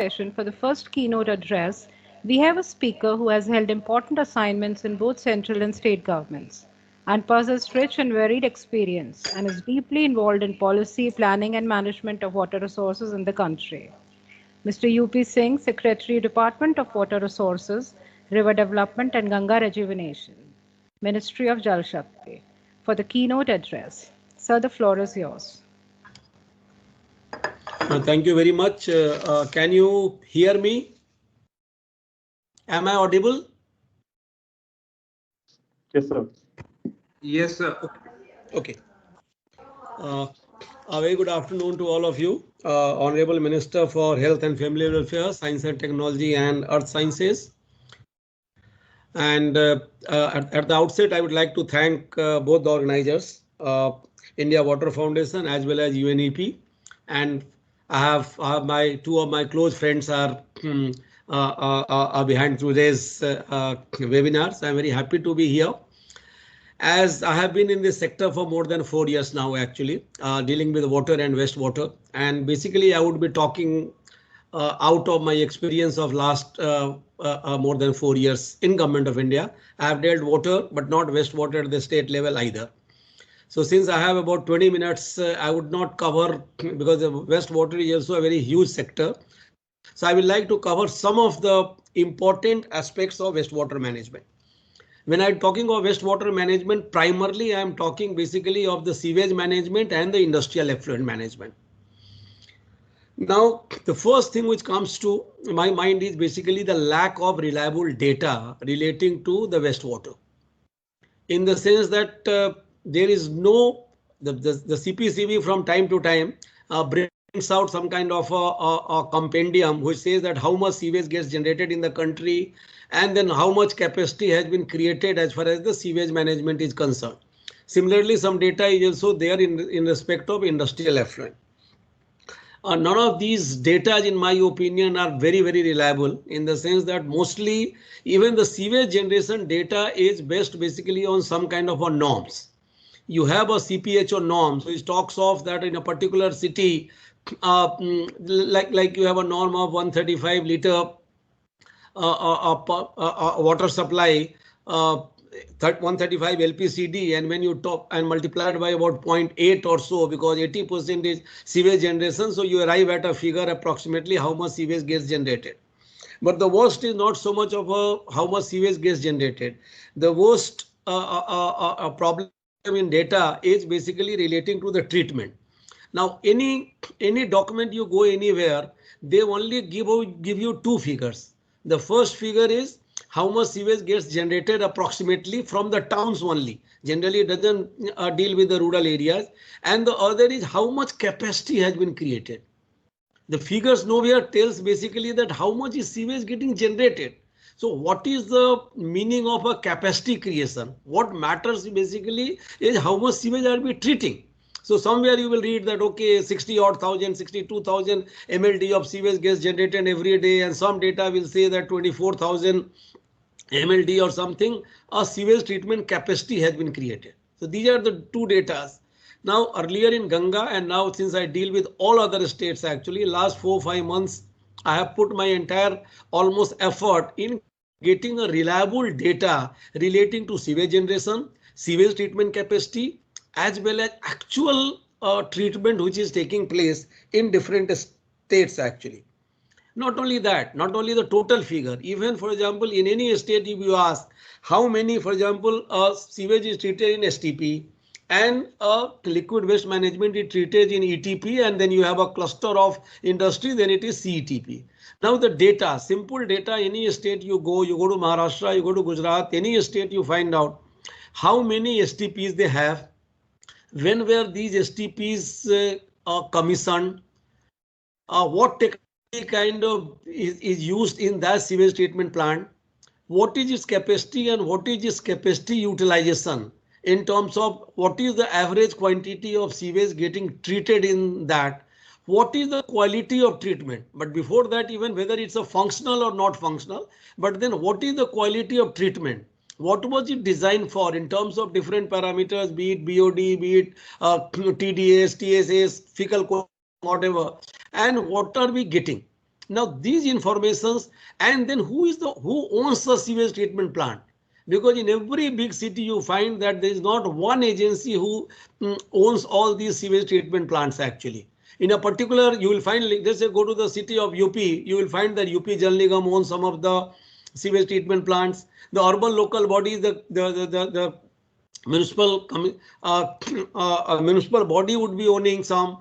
session, for the first keynote address, we have a speaker who has held important assignments in both central and state governments and possesses rich and varied experience and is deeply involved in policy, planning, and management of water resources in the country. Mr. U.P. Singh, Secretary, Department of Water Resources, River Development and Ganga Rejuvenation, Ministry of Jal Shakti, for the keynote address. Sir, the floor is yours. Thank you very much. Can you hear me? Am I audible? Yes, sir. Yes, sir. Okay. A very good afternoon to all of you. Honorable Minister for Health and Family Welfare, Science and Technology and Earth Sciences. And at the outset, I would like to thank both the organizers, India Water Foundation as well as UNEP. And I have two of my close friends are behind today's webinars. I'm very happy to be here. As I have been in this sector for more than 4 years now, actually, dealing with water and wastewater. And basically, I would be talking out of my experience of last more than 4 years in Government of India. I have dealt water, but not wastewater at the state level either. So since I have about 20 minutes, I would not cover because the wastewater is also a very huge sector. So I would like to cover some of the important aspects of wastewater management. When I'm talking of wastewater management, primarily I am talking basically of the sewage management and the industrial effluent management. Now, the first thing which comes to my mind is basically the lack of reliable data relating to the wastewater. In the sense that there is no, the CPCB from time to time brings out some kind of a compendium which says that how much sewage gets generated in the country and then how much capacity has been created as far as the sewage management is concerned. Similarly, some data is also there in respect of industrial effluent. None of these data, in my opinion, are very, very reliable in the sense that mostly even the sewage generation data is based basically on some kind of a norms. You have a CPHO norm, so it talks of that in a particular city, like you have a norm of 135 liter water supply, 135 LPCD, and when you top and multiply it by about 0.8 or so, because 80% is sewage generation, so you arrive at a figure approximately how much sewage gets generated. But the worst is not so much of how much sewage gets generated. The worst problem in data is basically relating to the treatment. Now, any document you go anywhere, they only give you two figures. The first figure is how much sewage gets generated approximately from the towns only. Generally, it doesn't deal with the rural areas. And the other is how much capacity has been created. The figures nowhere tells basically that how much is sewage getting generated. So what is the meaning of a capacity creation? What matters basically is how much sewage are we treating. So somewhere you will read that, okay, 60,000, 62,000 MLD of sewage gets generated every day, and some data will say that 24,000 MLD or something, a sewage treatment capacity has been created. So these are the two data. Now earlier in Ganga, and now since I deal with all other states, actually last 4-5 months, I have put my entire almost effort in getting a reliable data relating to sewage generation, sewage treatment capacity, as well as actual treatment which is taking place in different states actually. Not only that, not only the total figure, even for example, in any state, if you ask how many, for example, sewage is treated in STP and liquid waste management is treated in ETP, and then you have a cluster of industry, then it is CETP. Now the data, simple data, any state you go to Maharashtra, you go to Gujarat, any state you find out how many STPs they have, when were these STPs commissioned, what technology kind of is used in that sewage treatment plant, what is its capacity and what is its capacity utilization in terms of what is the average quantity of sewage getting treated in that, what is the quality of treatment. But before that, even whether it's a functional or not functional, but then what is the quality of treatment? What was it designed for in terms of different parameters, be it BOD, be it TDS, TSS, fecal, whatever, and what are we getting? Now these informations, and then who owns the sewage treatment plant? Because in every big city you find that there is not one agency who owns all these sewage treatment plants actually. In a particular, you will find, let's say go to the city of UP, you will find that UP Jal Nigam owns some of the sewage treatment plants. The urban local bodies, the municipal municipal body would be owning some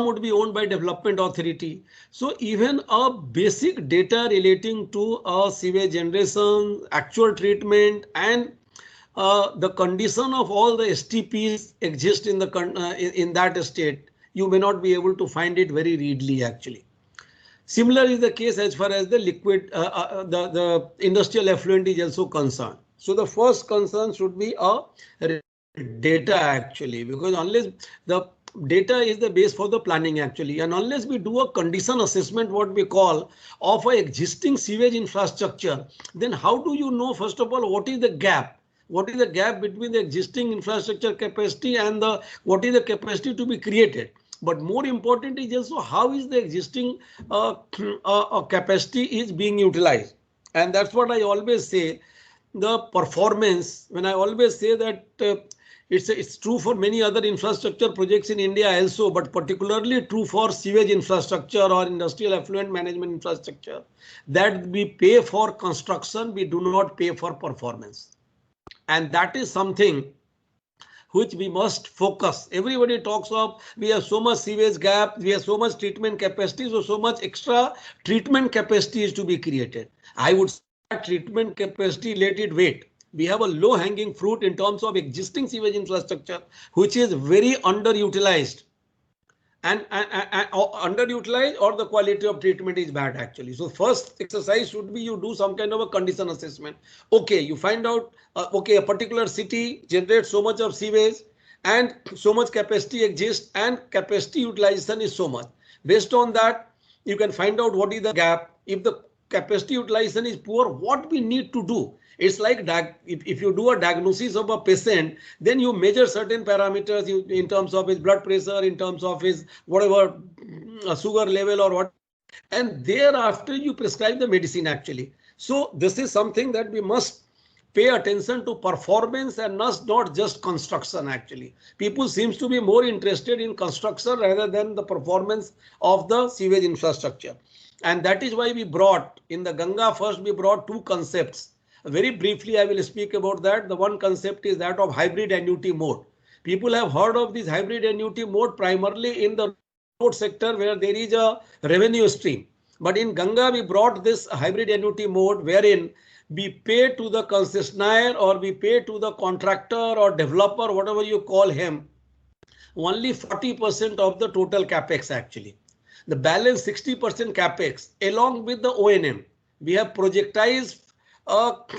would be owned by development authority. So even a basic data relating to sewage generation, actual treatment, and the condition of all the STPs exist in the in that state, you may not be able to find it very readily actually. Similar is the case as far as the liquid, the industrial effluent is also concerned. So the first concern should be data actually, because unless the data is the base for the planning actually, and unless we do a condition assessment, what we call, of a existing sewage infrastructure, then how do you know, first of all, what is the gap? What is the gap between the existing infrastructure capacity and what is the capacity to be created? But more important is also how is the existing capacity is being utilized. And that's what I always say, the performance, when I always say that it's true for many other infrastructure projects in India also, but particularly true for sewage infrastructure or industrial effluent management infrastructure, that we pay for construction, we do not pay for performance. And that is something which we must focus. Everybody talks of we have so much sewage gap, we have so much treatment capacity, so much extra treatment capacity is to be created. I would say that treatment capacity, let it wait. We have a low hanging fruit in terms of existing sewage infrastructure, which is very underutilized. And underutilized, or the quality of treatment is bad actually. So first exercise should be you do some kind of a condition assessment. Okay, you find out, okay, a particular city generates so much of sewage and so much capacity exists and capacity utilization is so much. Based on that, you can find out what is the gap. If the capacity utilization is poor, what we need to do. It's like if you do a diagnosis of a patient, then you measure certain parameters in terms of his blood pressure, in terms of his whatever sugar level or what, and thereafter you prescribe the medicine actually. So this is something that we must pay attention to, performance and not just construction actually. People seems to be more interested in construction rather than the performance of the sewage infrastructure. And that is why we brought in the Ganga, first we brought two concepts. Very briefly, I will speak about that. The one concept is that of hybrid annuity mode. People have heard of this hybrid annuity mode primarily in the road sector where there is a revenue stream. But in Ganga, we brought this hybrid annuity mode wherein we pay to the concessionaire or we pay to the contractor or developer, whatever you call him, only 40% of the total capex actually. The balance 60% capex along with the O&M. We have projectized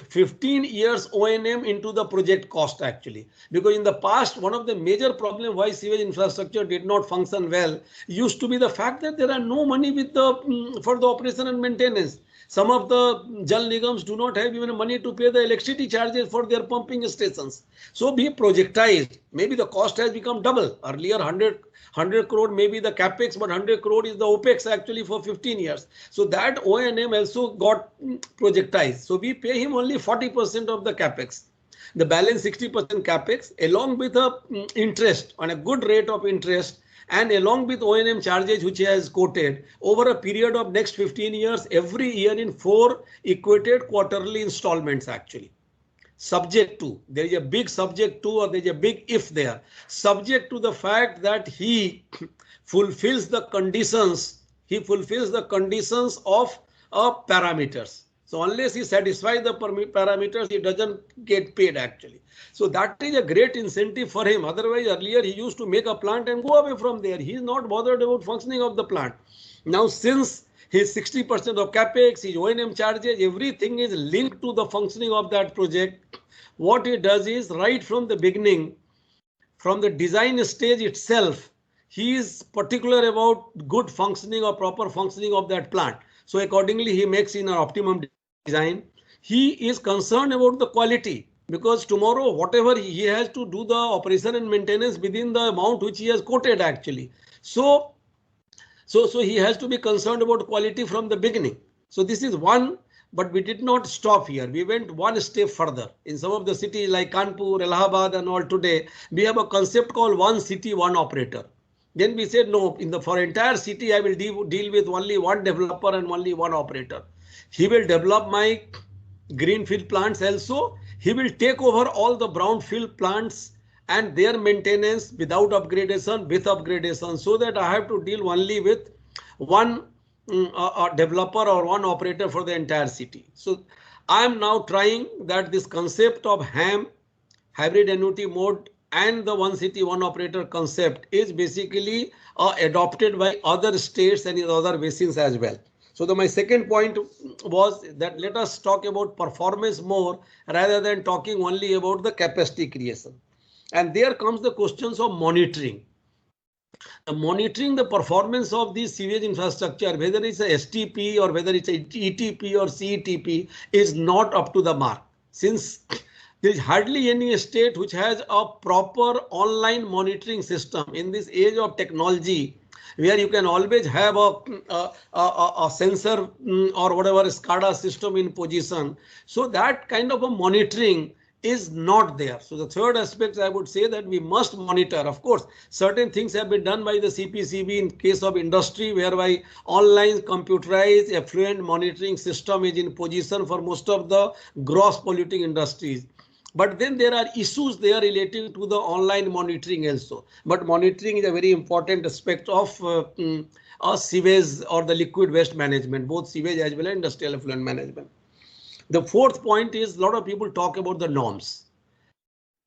15 years O&M into the project cost actually, because in the past one of the major problem why sewage infrastructure did not function well used to be the fact that there are no money with the for the operation and maintenance. Some of the Jal Nigams do not have even money to pay the electricity charges for their pumping stations. So we projectized, maybe the cost has become double. Earlier 100 crore maybe the capex, but 100 crore is the opex actually for 15 years. So that O&M also got projectized. So we pay him only 40% of the capex. The balance 60% capex along with a interest on a good rate of interest, and along with O&M charges which he has quoted over a period of next 15 years, every year in 4 equated quarterly installments actually. Subject to, there is a big subject to, or there is a big if there, subject to the fact that he fulfills the conditions, of parameters. So unless he satisfies the parameters, he doesn't get paid actually. So that is a great incentive for him. Otherwise, earlier he used to make a plant and go away from there. He is not bothered about functioning of the plant. Now, since his 60% of capex, his O&M charges, everything is linked to the functioning of that project. What he does is right from the beginning, from the design stage itself, he is particular about good functioning or proper functioning of that plant. So accordingly, he makes in an optimum design. He is concerned about the quality, because tomorrow whatever he has to do the operation and maintenance within the amount which he has quoted actually. So So he has to be concerned about quality from the beginning. So this is one, but we did not stop here. We went one step further. In some of the cities like Kanpur, Allahabad and all today, we have a concept called one city, one operator. Then we said, no, for entire city, I will deal with only one developer and only one operator. He will develop my greenfield plants also. He will take over all the brownfield plants and their maintenance without upgradation, with upgradation, so that I have to deal only with one a developer or one operator for the entire city. So I am now trying that this concept of HAM, hybrid annuity mode, and the one city one operator concept is basically adopted by other states and in other basins as well. So my second point was that let us talk about performance more rather than talking only about the capacity creation. And there comes the questions of monitoring. Monitoring the performance of the sewage infrastructure, whether it's a STP or whether it's a ETP or CETP, is not up to the mark. Since there is hardly any state which has a proper online monitoring system in this age of technology, where you can always have a sensor or whatever SCADA system in position. So that kind of a monitoring is not there. So the third aspect, I would say that we must monitor. Of course, certain things have been done by the CPCB in case of industry, whereby online computerized effluent monitoring system is in position for most of the gross polluting industries. But then there are issues there relating to the online monitoring also. But monitoring is a very important aspect of sewage or the liquid waste management, both sewage as well as industrial effluent management. The fourth point is a lot of people talk about the norms.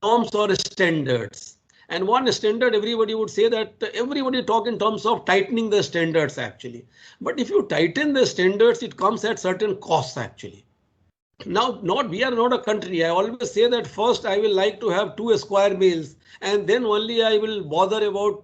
Norms or standards. And one standard, everybody would say that everybody talk in terms of tightening the standards actually. But if you tighten the standards, it comes at certain costs actually. Now, we are not a country. I always say that first I will like to have 2 square meals and then only I will bother about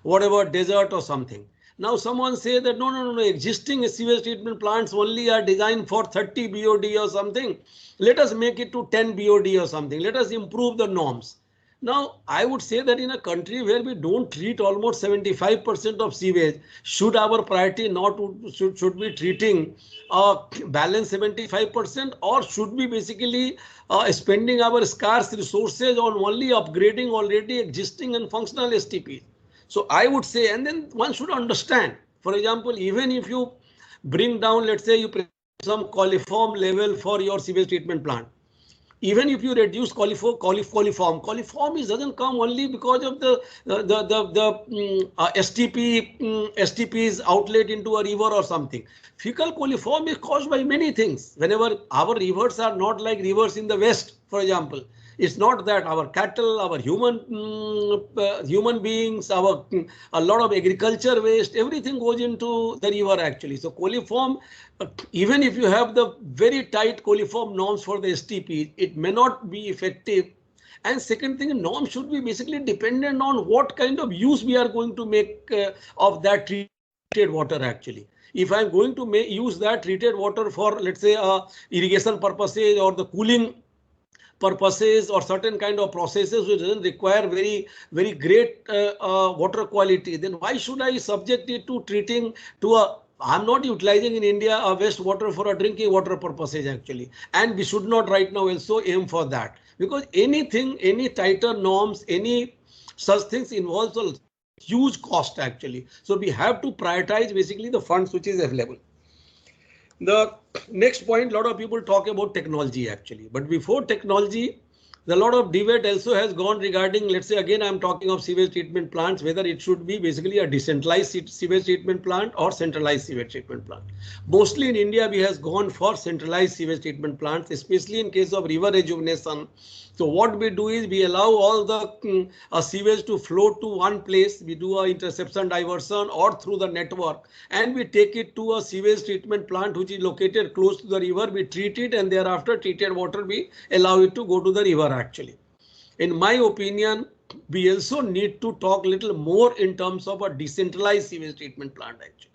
whatever desert or something. Now someone say that no, existing sewage treatment plants only are designed for 30 BOD or something. Let us make it to 10 BOD or something. Let us improve the norms. Now, I would say that in a country where we don't treat almost 75% of sewage, should our priority not should be treating balance 75%, or should we basically spending our scarce resources on only upgrading already existing and functional STPs? So I would say, and then one should understand, for example, even if you bring down, let's say you some coliform level for your sewage treatment plant, even if you reduce coliform doesn't come only because of the STP's outlet into a river or something. Fecal coliform is caused by many things. Whenever our rivers are not like rivers in the West, for example, it's not that our cattle, our human beings, a lot of agriculture waste, everything goes into the river actually. So coliform, even if you have the very tight coliform norms for the STP, it may not be effective. And second thing, norms should be basically dependent on what kind of use we are going to make of that treated water actually. If I'm going to use that treated water for, let's say, irrigation purposes or the cooling purposes or certain kind of processes which doesn't require very great water quality, then why should I subject it to treating to a, I'm not utilizing in India a wastewater for a drinking water purposes actually, and we should not right now also aim for that, because anything, any tighter norms, any such things involves a huge cost actually. So we have to prioritize basically the funds which is available. The next point, a lot of people talk about technology actually, but before technology, a lot of debate also has gone regarding, let's say again, I'm talking of sewage treatment plants, whether it should be basically a decentralized sewage treatment plant or centralized sewage treatment plant. Mostly in India, we has gone for centralized sewage treatment plants, especially in case of river rejuvenation. So what we do is we allow all the sewage to flow to one place. We do a interception diversion or through the network, and we take it to a sewage treatment plant which is located close to the river. We treat it, and thereafter treated water we allow it to go to the river actually. In my opinion, we also need to talk a little more in terms of a decentralized sewage treatment plant actually.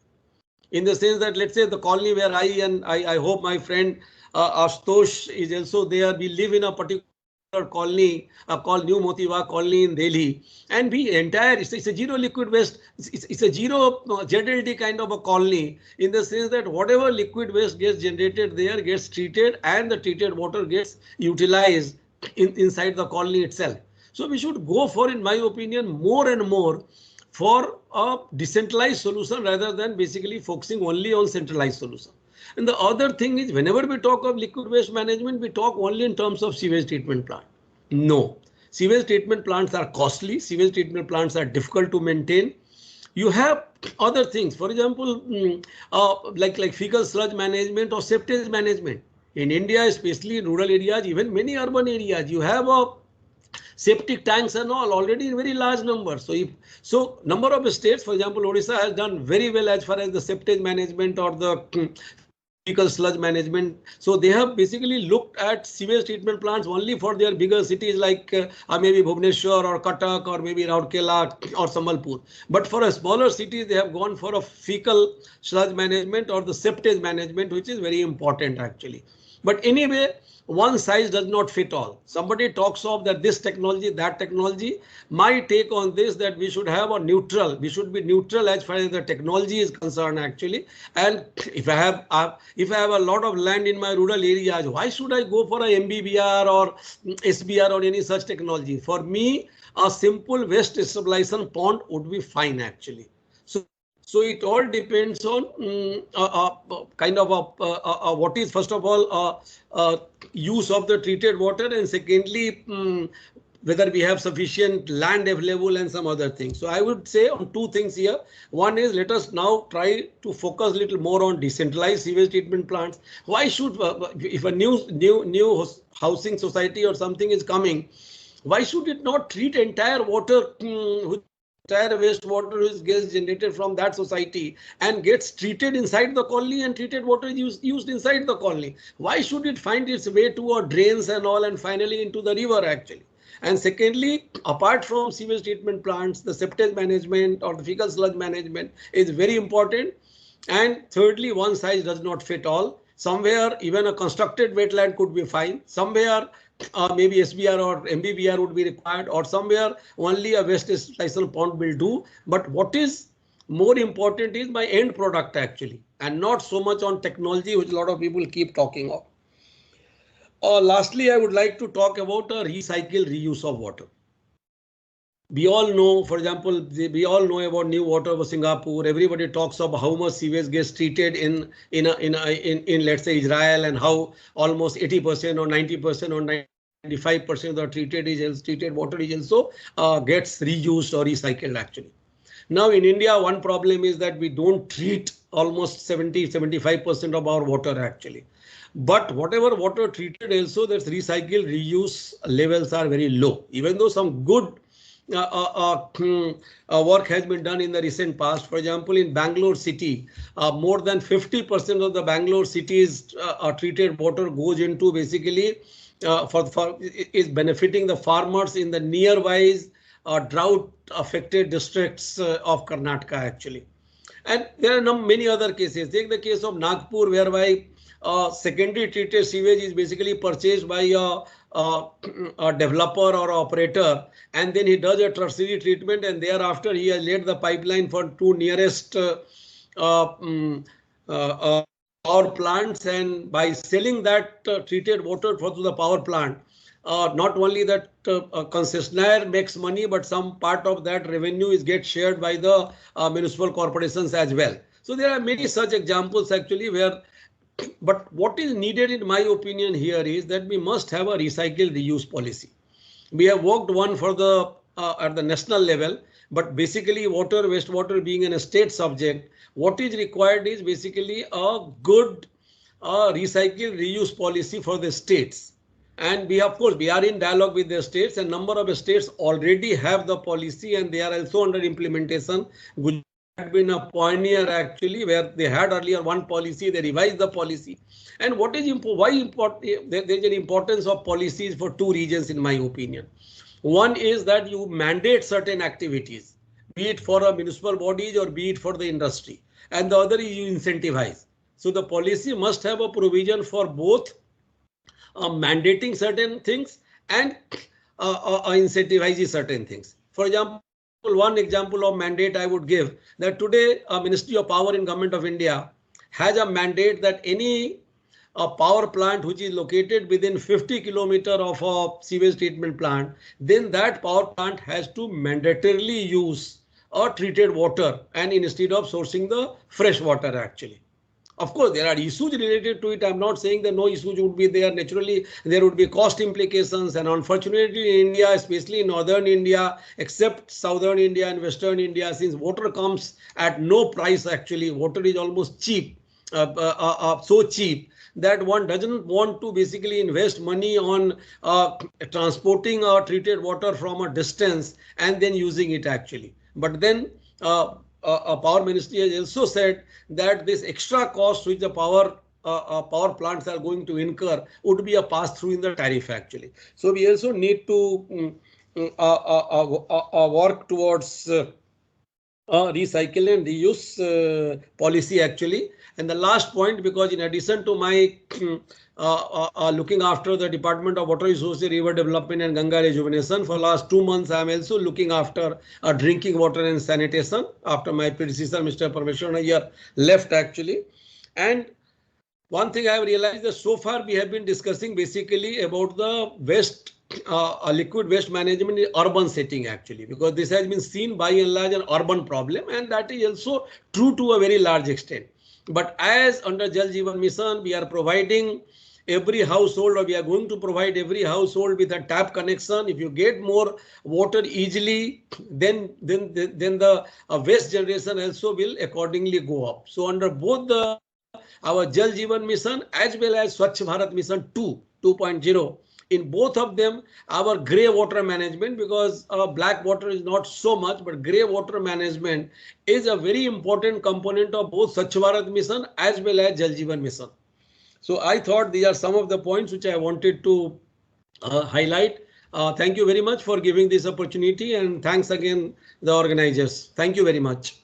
In the sense that, let's say the colony where I hope my friend Ashutosh is also there, we live in a particular colony called New Motiwa colony in Delhi, and be entire, it's a zero liquid waste, it's a zero ZLD kind of a colony, in the sense that whatever liquid waste gets generated there gets treated, and the treated water gets utilized inside the colony itself. So we should go for, in my opinion, more and more for a decentralized solution rather than basically focusing only on centralized solution. And the other thing is, whenever we talk of liquid waste management, we talk only in terms of sewage treatment plant. No, sewage treatment plants are costly. Sewage treatment plants are difficult to maintain. You have other things, for example, like fecal sludge management or septage management. In India, especially in rural areas, even many urban areas, you have a septic tanks and all already in very large numbers. So number of states, for example, Odisha has done very well as far as the septage management or the fecal sludge management. So they have basically looked at sewage treatment plants only for their bigger cities like maybe Bhubaneswar or Cuttack or maybe Rourkela or Sambalpur. But for a smaller cities, they have gone for a fecal sludge management or the septage management, which is very important actually. But anyway, one size does not fit all. Somebody talks of that this technology, that technology. My take on this, that we should have a neutral, we should be neutral as far as the technology is concerned actually. And if I have a lot of land in my rural areas, why should I go for a MBBR or SBR or any such technology? For me, a simple waste stabilization pond would be fine actually. So it all depends on kind of what is, first of all, use of the treated water, and secondly, whether we have sufficient land available and some other things. So I would say on two things here. One is, let us now try to focus a little more on decentralized sewage treatment plants. Why should, if a new housing society or something is coming, why should it not treat entire water, entire wastewater which gets generated from that society and gets treated inside the colony, and treated water is used inside the colony? Why should it find its way to our drains and all and finally into the river actually? And secondly, apart from sewage treatment plants, the septage management or the fecal sludge management is very important. And thirdly, one size does not fit all. Somewhere even a constructed wetland could be fine. Somewhere maybe SBR or MBBR would be required, or somewhere only a waste stabilization pond will do. But what is more important is my end product actually, and not so much on technology, which a lot of people keep talking of. Lastly, I would like to talk about a recycle reuse of water. We all know, for example, we all know about New Water of Singapore. Everybody talks about how much sewage gets treated in let's say Israel, and how almost 80% or 90% or 95% of the treated water is also gets reused or recycled actually. Now in India, one problem is that we don't treat almost 70-75% of our water actually. But whatever water treated also, that's recycled reuse levels are very low, even though some good work has been done in the recent past. For example, in Bangalore city, more than 50% of the Bangalore city's treated water goes into basically is benefiting the farmers in the nearby drought affected districts of Karnataka actually. And there are many other cases. Take the case of Nagpur, whereby secondary treated sewage is basically purchased by a developer or operator, and then he does a tertiary treatment, and thereafter he has laid the pipeline for two nearest power plants, and by selling that treated water to the power plant, not only that concessionaire makes money, but some part of that revenue gets shared by the municipal corporations as well. So there are many such examples actually where. But what is needed in my opinion here is that we must have a recycle reuse policy. We have worked one for the at the national level, but basically water, wastewater being a state subject, what is required is basically a good recycle reuse policy for the states. And we, of course, we are in dialogue with the states, and number of states already have the policy and they are also under implementation. Gujarat had been a pioneer actually, where they had earlier one policy, they revised the policy. And what is why important? There is an importance of policies for two reasons in my opinion. One is that you mandate certain activities, be it for a municipal bodies or be it for the industry, and the other is you incentivize. So the policy must have a provision for both mandating certain things and incentivize certain things. For example, one example of mandate I would give that today Ministry of Power in Government of India has a mandate that any power plant which is located within 50 kilometer of a sewage treatment plant, then that power plant has to mandatorily use treated water and instead of sourcing the fresh water actually. Of course, there are issues related to it. I'm not saying that no issues would be there. Naturally, there would be cost implications. And unfortunately, in India, especially in northern India, except southern India and western India, since water comes at no price, actually, water is almost cheap, so cheap that one doesn't want to basically invest money on transporting treated water from a distance and then using it actually. But then Power Ministry has also said that this extra cost which the power plants are going to incur would be a pass through in the tariff actually. So we also need to work towards recycle and reuse policy actually. And the last point, because in addition to my looking after the Department of Water Resources, River Development and Ganga Rejuvenation for last 2 months, I am also looking after drinking water and sanitation after my predecessor, Mr. Parmeshwaran Iyer, left actually. And one thing I have realized that so far we have been discussing basically about the waste, liquid waste management in urban setting actually, because this has been seen by and large an urban problem, and that is also true to a very large extent. But as under Jal Jeevan Mission, we are providing every household, or we are going to provide every household with a tap connection. If you get more water easily, then the waste generation also will accordingly go up. So under both our Jal Jeevan Mission as well as Swachh Bharat Mission 2.0, in both of them, our grey water management, because black water is not so much, but grey water management is a very important component of both Swachh Bharat Mission as well as Jal Jeevan Mission. So I thought these are some of the points which I wanted to highlight. Thank you very much for giving this opportunity, and thanks again the organizers. Thank you very much.